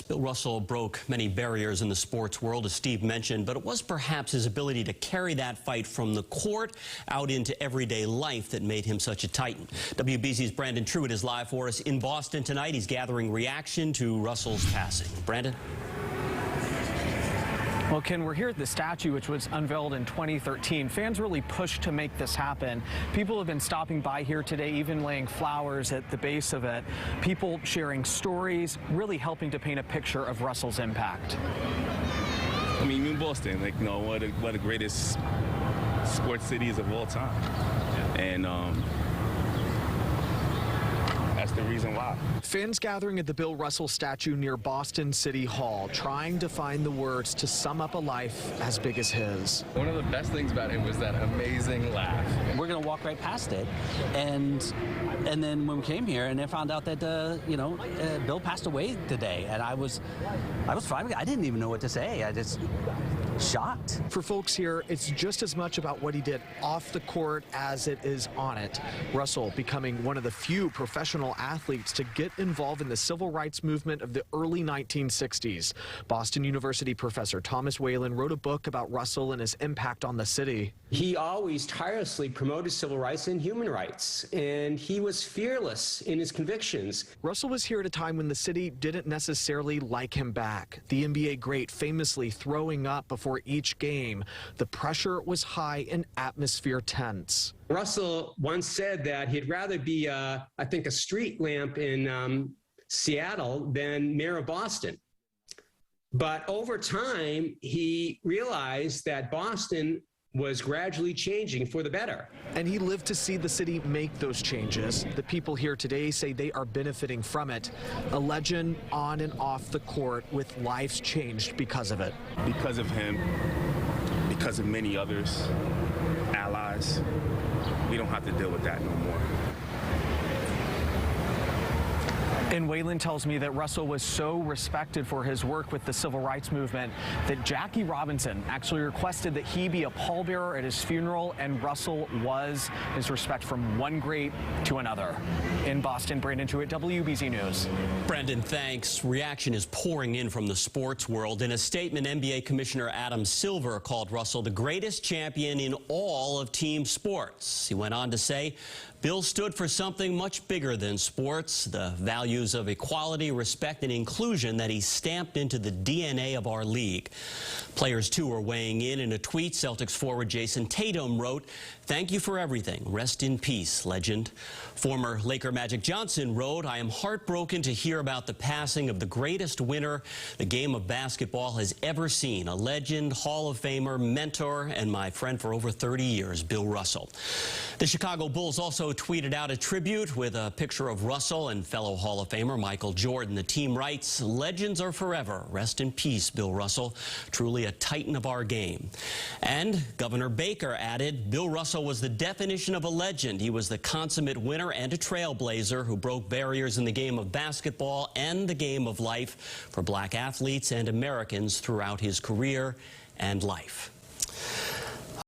Bill Russell broke many barriers in the sports world, as Steve mentioned, but it was perhaps his ability to carry that fight from the court out into everyday life that made him such a titan. WBZ's Brandon Truitt is live for us in Boston tonight. He's gathering reaction to Russell's passing. Brandon? Well, Ken, we're here at the statue, which was unveiled in 2013. Fans really pushed to make this happen. People have been stopping by here today, even laying flowers at the base of it. People sharing stories, really helping to paint a picture of Russell's impact. I mean, in Boston, like, you know, one of the greatest sports cities of all time. And that's the reason why. Fans gathering at the Bill Russell statue near Boston City Hall, trying to find the words to sum up a life as big as his. One of the best things about him was that amazing laugh. We're going to walk right past it, and then when we came here and I found out that Bill passed away today, and I was fine. I didn't even know what to say. I just shocked. For folks here, it's just as much about what he did off the court as it is on it. Russell becoming one of the few professional athletes to get involved in the civil rights movement of the early 1960s. Boston University professor Thomas Whalen wrote a book about Russell and his impact on the city. He always tirelessly promoted civil rights and human rights, and he was fearless in his convictions. Russell was here at a time when the city didn't necessarily like him back. The NBA great famously throwing up before each game. The pressure was high and atmosphere tense. Russell once said that he'd rather be, I think, a street lamp in Seattle than mayor of Boston. But over time, he realized that Boston was gradually changing for the better. And he lived to see the city make those changes. The people here today say they are benefiting from it. A legend on and off the court with lives changed because of it. Because of him, because of many others, allies, we don't have to deal with that no more. And Whalen tells me that Russell was so respected for his work with the civil rights movement that Jackie Robinson actually requested that he be a pallbearer at his funeral, and Russell was. His respect from one great to another. In Boston, Brandon Truitt, WBZ News. Brandon, thanks. Reaction is pouring in from the sports world. In a statement, NBA Commissioner Adam Silver called Russell the greatest champion in all of team sports. He went on to say, Bill stood for something much bigger than sports, the values of equality, respect, and inclusion that he stamped into the DNA of our league. Players, too, are weighing in a tweet. Celtics forward Jason Tatum wrote, "Thank you for everything. Rest in peace, legend." Former Laker Magic Johnson wrote, "I am heartbroken to hear about the passing of the greatest winner the game of basketball has ever seen, a legend, Hall of Famer, mentor, and my friend for over 30 years, Bill Russell." The Chicago Bulls also tweeted out a tribute with a picture of Russell and fellow Hall of Famer Michael Jordan. The team writes, "Legends are forever. Rest in peace, Bill Russell. Truly a titan of our game." And Governor Baker added, "Bill Russell was the definition of a legend. He was the consummate winner and a trailblazer who broke barriers in the game of basketball and the game of life for black athletes and Americans throughout his career and life."